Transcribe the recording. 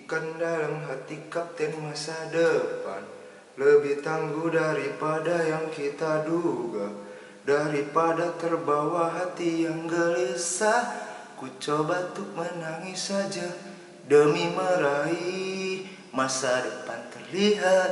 Ikan dalam hati kapten masa depan lebih tangguh daripada yang kita duga. Daripada terbawa hati yang gelisah, ku coba untuk menangis saja demi meraih masa depan terlihat.